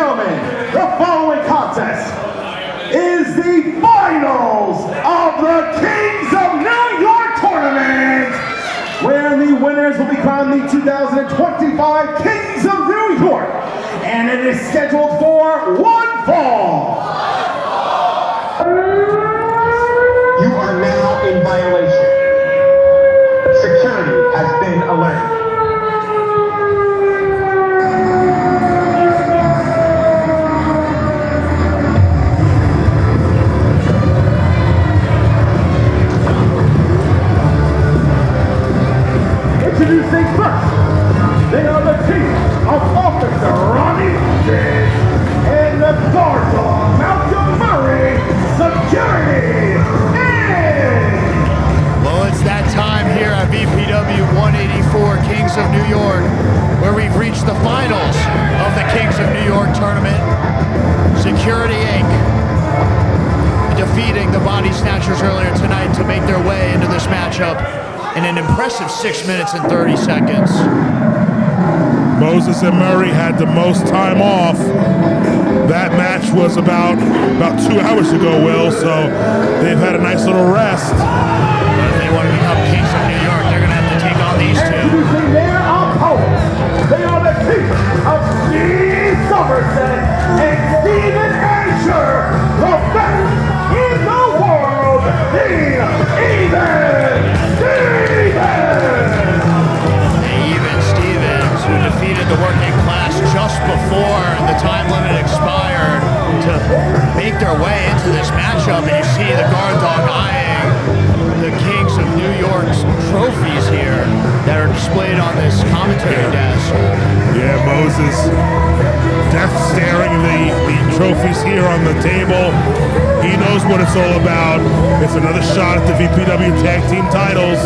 gentlemen, the following contest is the finals of the Kings of New York tournament, where the winners will be crowned the 2025 Kings of New York, and it is scheduled for one fall. You are now in violation. Security has been alerted. Introducing first, they are the team of Officer Ronnie and the guard dog Montgomery Security. Well, it's that time here at VPW 184 Kings of New York, where we've reached the finals of the Kings of New York tournament. Security Inc. defeating the Body Snatchers earlier tonight to make their way into this matchup in an impressive 6 minutes and 30 seconds. Moses and Murray had the most time off. That match was about 2 hours ago, Will, so they've had a nice little rest. But if they want to become Kings of New York, they're going to have to take on these two. Introducing their opponents, they are the team of Steve Somerset and Steven Asher, the best in the world, the Stevens, who defeated the working class just before the time limit expired to make their way into this matchup. And you see the guard dog eyeing the Kings of New York's trophies here that are displayed on this commentary desk. Yeah, Moses death staring the trophies here on the table. He knows what it's all about. It's another shot at the VPW tag team titles.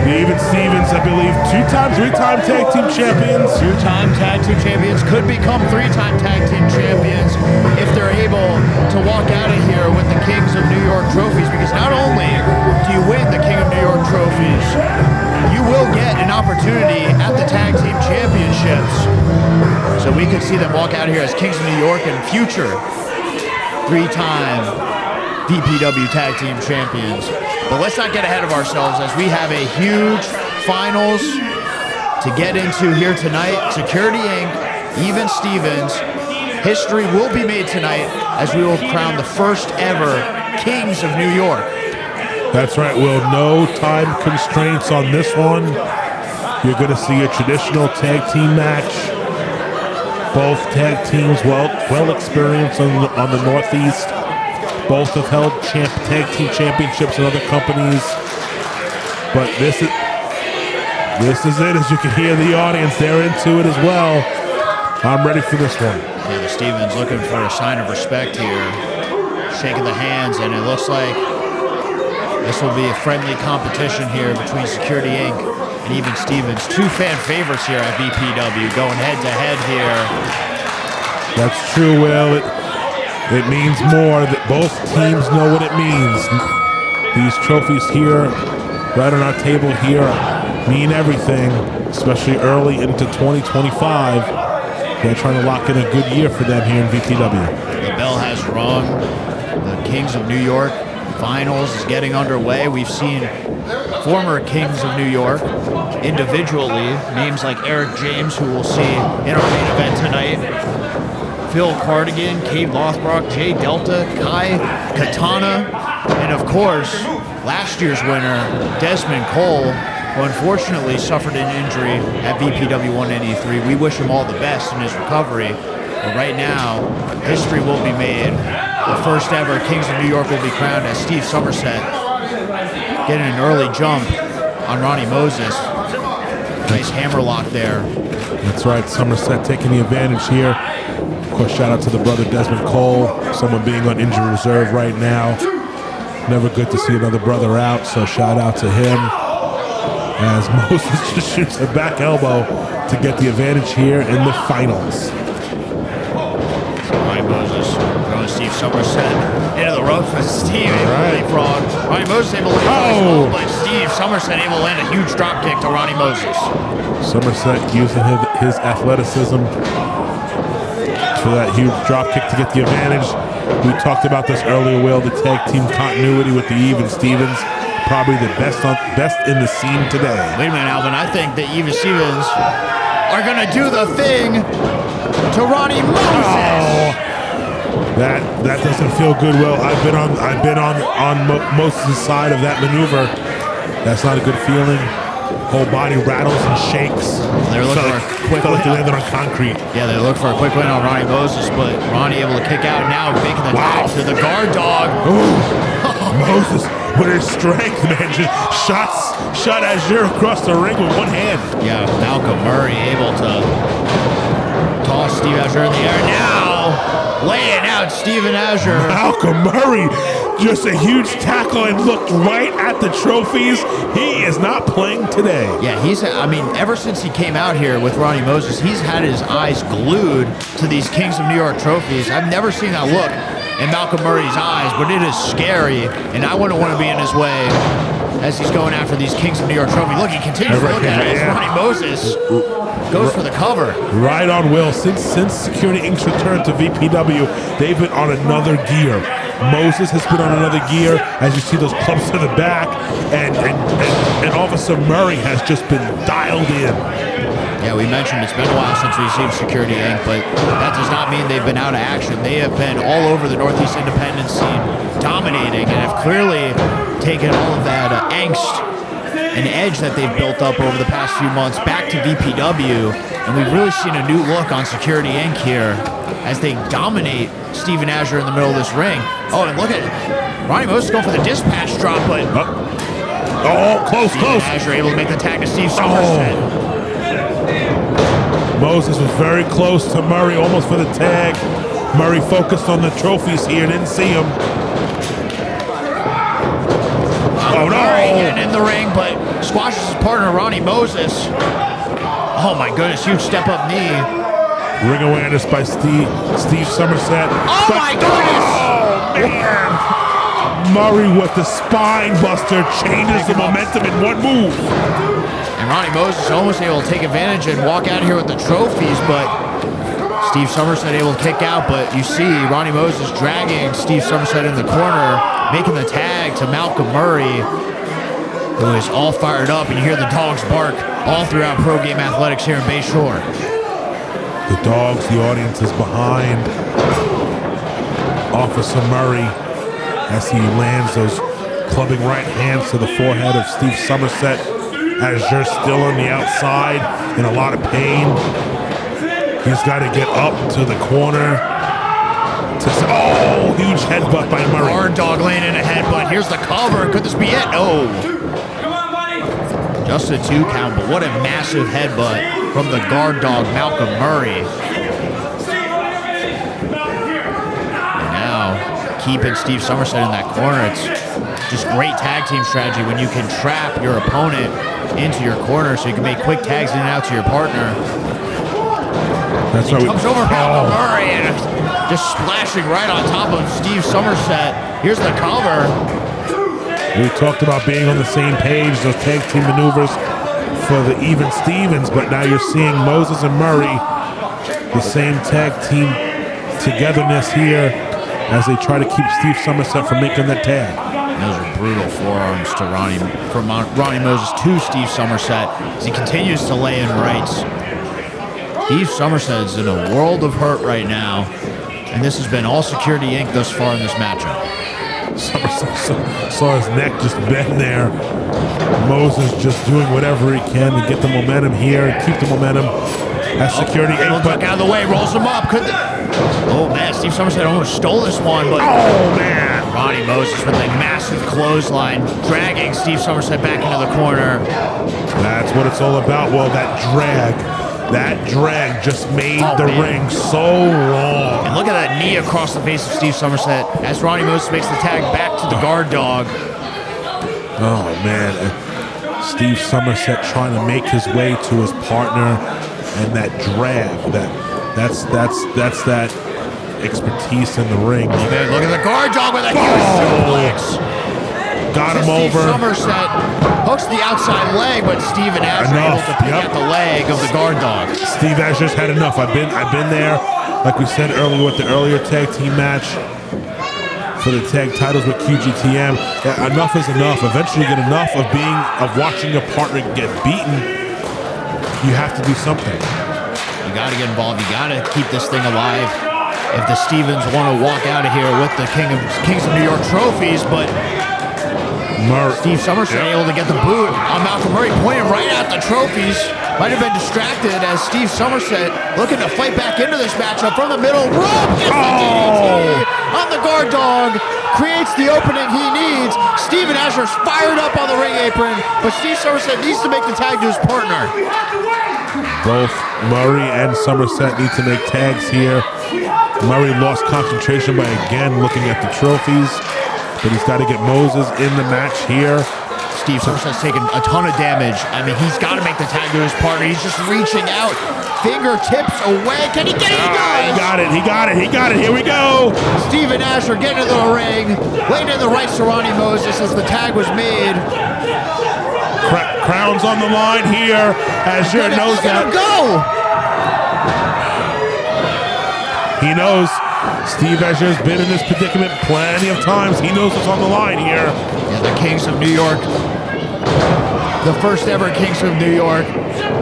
Even Stevens, I believe, 2-time, 3-time tag team champions. 2-time tag team champions could become 3-time tag team champions if they're able to walk out of here with the Kings of New York trophies, because not only do you win the King of New York trophies, you will get an opportunity at the tag team championships. So we could see them walk out of here as Kings of New York and future 3-time VPW tag team champions. But let's not get ahead of ourselves, as we have a huge finals to get into here tonight. Security Inc., Even Stevens. History will be made tonight as we will crown the first ever Kings of New York. That's right, Will. No time constraints on this one. You're going to see a traditional tag team match. Both tag teams well experienced on the Northeast. Both have held tag team championships in other companies. But this is it. As you can hear the audience, they're into it as well. I'm ready for this one. Yeah, the Stevens looking for a sign of respect here. Shaking the hands, and it looks like this will be a friendly competition here between Security Inc. and Even Stevens. 2 fan favorites here at VPW going head to head here. That's true, Will. It means more that both teams know what it means. These trophies here, right on our table here, mean everything, especially early into 2025. They're trying to lock in a good year for them here in VPW. The bell has rung. The Kings of New York finals is getting underway. We've seen former Kings of New York individually, names like Eric James, who we'll see in our main event tonight, Phil Cardigan, Cade Lothbrock, Jay Delta, Kai Katana, and of course, last year's winner, Desmond Cole, who unfortunately suffered an injury at VPW 183. We wish him all the best in his recovery. But right now, history will be made. The first ever Kings of New York will be crowned as Steve Somerset getting an early jump on Ronnie Moses. Nice hammerlock there. That's right, Somerset taking the advantage here. Of course, shout out to the brother Desmond Cole, someone being on injury reserve right now. Never good to see another brother out, so shout out to him. As Moses just shoots a back elbow to get the advantage here in the finals. Ryan Moses throwing Steve Somerset into the ropes, but Steve leapfrog. Ronnie Moses able to but Steve Somerset able to land a huge drop kick to Ronnie Moses. Somerset using his athleticism for that huge drop kick to get the advantage. We talked about this earlier, Will, the tag team continuity with the Even Stevens. Probably the best in the scene today. Wait a minute, Alvin. I think the Even Stevens are going to do the thing to Ronnie Moses. Oh, that doesn't feel good, Will. I've been on Moses' side of that maneuver. That's not a good feeling. Whole body rattles and shakes. They're looking for a quick win. Like they landed on concrete. Yeah, they look for a quick win on Ronnie Moses, but Ronnie able to kick out now, making the tag to the guard dog. Moses with his strength, man, just shot Azure across the ring with one hand. Yeah, Malcolm Murray able to toss Steve Azure in the air. Now laying out Steven Azure. Malcolm Murray, just a huge tackle and looked right at the trophies. He is not playing today. Yeah, ever since he came out here with Ronnie Moses, he's had his eyes glued to these Kings of New York trophies. I've never seen that look in Malcolm Murray's eyes, but it is scary, and I wouldn't want to be in his way as he's going after these Kings of New York trophies. Look, he continues to look at it as Ronnie Moses goes for the cover. Right on, Will. Since Security Inc.'s return to VPW, they've been on another gear. Moses has been on another gear, as you see those clubs to the back, and Officer Murray has just been dialed in. Yeah, we mentioned it's been a while since we've seen Security Inc., but that does not mean they've been out of action. They have been all over the Northeast independent scene, dominating, and have clearly taken all of that angst and edge that they've built up over the past few months back to VPW, and we've really seen a new look on Security Inc. here as they dominate Steven Azure in the middle of this ring. Oh, and look at Ronnie Moses going for the dispatch drop, but close. Azure able to make the tag to Steve Somerset. Moses was very close to Murray, almost for the tag. Murray focused on the trophies here, didn't see him. Oh no! Murray getting in the ring, but squashes his partner Ronnie Moses. Oh my goodness, huge step up knee. Ring awareness by Steve Somerset. Oh my goodness! Oh man! Murray with the spine buster changes the momentum in one move. And Ronnie Moses almost able to take advantage and walk out here with the trophies, but Steve Somerset able to kick out. But you see Ronnie Moses dragging Steve Somerset in the corner, making the tag to Malcolm Murray, who is all fired up, and you hear the dogs bark all throughout Pro Game Athletics here in Bayshore. The dogs, the audience is behind Officer Murray as he lands those clubbing right hands to the forehead of Steve Somerset. Azure still on the outside in a lot of pain. He's got to get up to the corner. Huge headbutt by Murray. Guard dog laying in a headbutt. Here's the cover. Could this be it? No. Just a 2 count, but what a massive headbutt from the guard dog, Malcolm Murray. And now, keeping Steve Somerset in that corner. It's just great tag team strategy when you can trap your opponent into your corner so you can make quick tags in and out to your partner. That's he comes over Malcolm Murray and just splashing right on top of Steve Somerset. Here's the cover. We talked about being on the same page, those tag team maneuvers for the Even Stevens, but now you're seeing Moses and Murray, the same tag team togetherness here as they try to keep Steve Somerset from making that tag. Those are brutal forearms to Ronnie Moses to Steve Somerset as he continues to lay in rights. Steve Somerset is in a world of hurt right now, and this has been all Security Inc. thus far in this matchup. Somerset saw his neck just bend there. Moses just doing whatever he can to get the momentum here and keep the momentum as Security Inc. But out of the way, rolls him up. Oh man, Steve Somerset almost stole this one, but oh man! Ronnie Moses with a massive clothesline, dragging Steve Somerset back into the corner. That's what it's all about. Well, that drag just made the ring so long. And look at that knee across the face of Steve Somerset as Ronnie Moses makes the tag back to the guard dog. Oh man, Steve Somerset trying to make his way to his partner, and that drag, that's that expertise in the ring. Oh man, look at the guard dog with a huge suplex. Got him over. Somerset hooks the outside leg, but Steven Azure able to pick out the leg of the guard dog. Steve Azure's had enough. I've been there. like we said earlier with the earlier tag team match for the tag titles with QGTM, enough is enough. Eventually you get enough of watching your partner get beaten. You have to do something. You got to get involved. You got to keep this thing alive. If the Stevens want to walk out of here with the Kings of New York trophies, but Steve Somerset able to get the boot on Malcolm Murray, pointing right at the trophies. Might have been distracted as Steve Somerset looking to fight back into this matchup from the middle rope. Gets the DDT on the guard dog. Creates the opening he needs. Steven Asher's fired up on the ring apron, but Steve Somerset needs to make the tag to his partner. Both Murray and Somerset need to make tags here. Murray lost concentration by again looking at the trophies, but he's got to get Moses in the match here. Steve Somerset's taking a ton of damage. I mean, he's got to make the tag to his partner. He's just reaching out, fingertips away. Can he get it? He does! He got it, he got it, he got it. Here we go. Steven Asher getting into the ring, laying in the rights to Ronnie Moses as the tag was made. Crown's on the line here. Asher knows that. Go! He knows Steve Asher's been in this predicament plenty of times. He knows what's on the line here. Yeah, the Kings of New York. The first ever Kings of New York.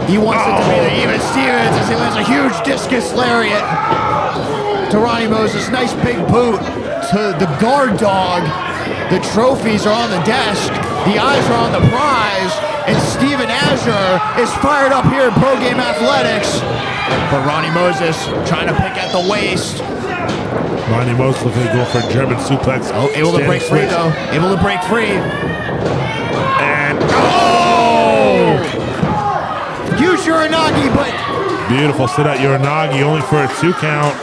He wants it to be the even Stevens as he lands a huge discus lariat to Ronnie Moses. Nice big boot to the guard dog. The trophies are on the desk. The eyes are on the prize. And Steven Asher is fired up here in Pro Game Athletics. But Ronnie Moses trying to pick at the waist. Ronnie Moses looking to go for a German suplex. Oh, able to break free though. Able to break free. And huge Uranagi, but beautiful sit out Uranagi only for a 2 count.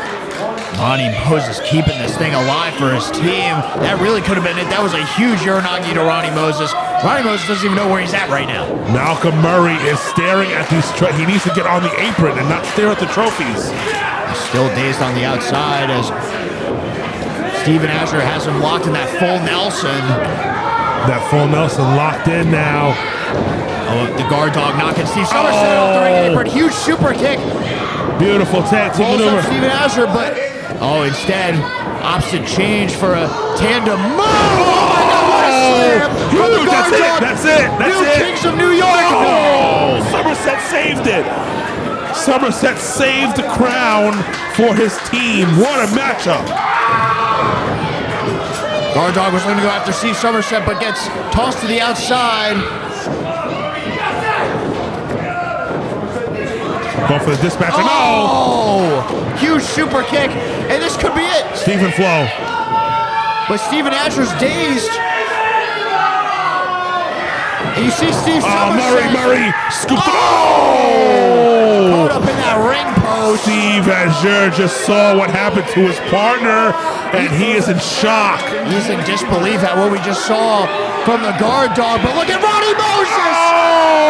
Ronnie Moses keeping this thing alive for his team. That really could have been it. That was a huge Uranagi to Ronnie Moses. Ronnie Moses doesn't even know where he's at right now. Malcolm Murray is staring at these. He needs to get on the apron and not stare at the trophies. Still dazed on the outside as Steven Asher has him locked in that full Nelson. That full Nelson locked in now. Oh, the guard dog knocking Steve Somerset off the ring apron. Huge super kick. Beautiful tag team Rolls maneuver. up Steven Asher, but instead, opposite change for a tandem move. Oh my God, what a slam! From the guard dog. That's it. That's New it. Kings of New York. Oh, Somerset saved it. Somerset saved the crown for his team. What a matchup. Guard dog was going to go after Steve Somerset, but gets tossed to the outside. Go for the dispatch. Oh, huge super kick, and this could be it. Stephen Flo. But Steven Asher's dazed. And you see Steve Somerset. Murray scooped it. Caught up in that ring post. Steve Asher just saw what happened to his partner, and he is in shock. He's in disbelief at what we just saw from the guard dog. But look at Ronnie Moses.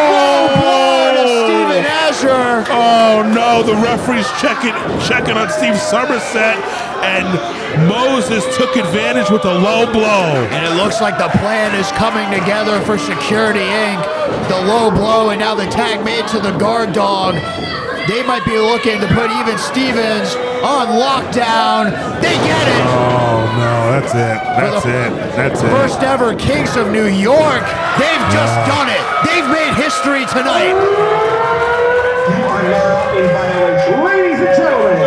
Low blow to Steven Asher. Oh no, the referee's checking on Steve Somerset, and Moses took advantage with a low blow. And it looks like the plan is coming together for Security Inc. The low blow and now the tag made to the guard dog. They might be looking to put even Stevens on lockdown. They get it. Oh no, that's it. That's it. First ever Kings of New York. They've just done it. They've made history tonight. You are now in violation. Ladies and gentlemen,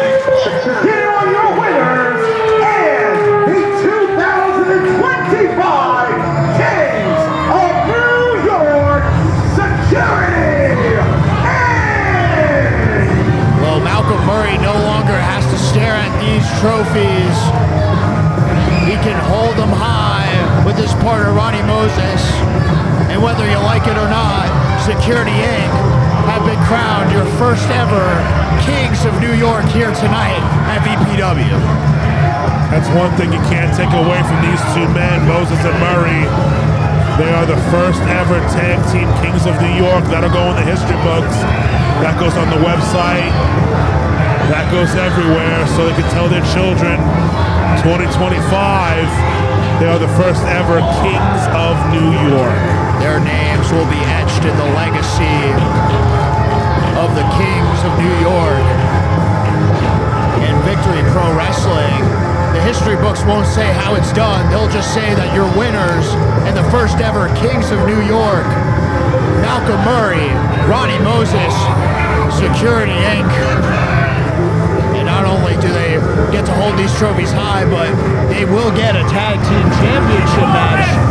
here are your winners and the 2025 Kings of New York Security. Well, Malcolm Murray no longer has to stare at these trophies. He can hold them high with his partner Ronnie Moses. And whether you like it or not, Security Inc. have been crowned your first ever Kings of New York here tonight at VPW. That's one thing you can't take away from these two men, Moses and Murray. They are the first ever tag team Kings of New York. That'll go in the history books. That goes on the website. That goes everywhere so they can tell their children 2025, they are the first ever Kings of New York. Their names will be etched in the legacy of the Kings of New York. And victory just won't say how it's done. They'll just say that your winners and the first ever Kings of New York, Malcolm Murray, Ronnie Moses, Security Inc. And not only do they get to hold these trophies high, but they will get a tag team championship match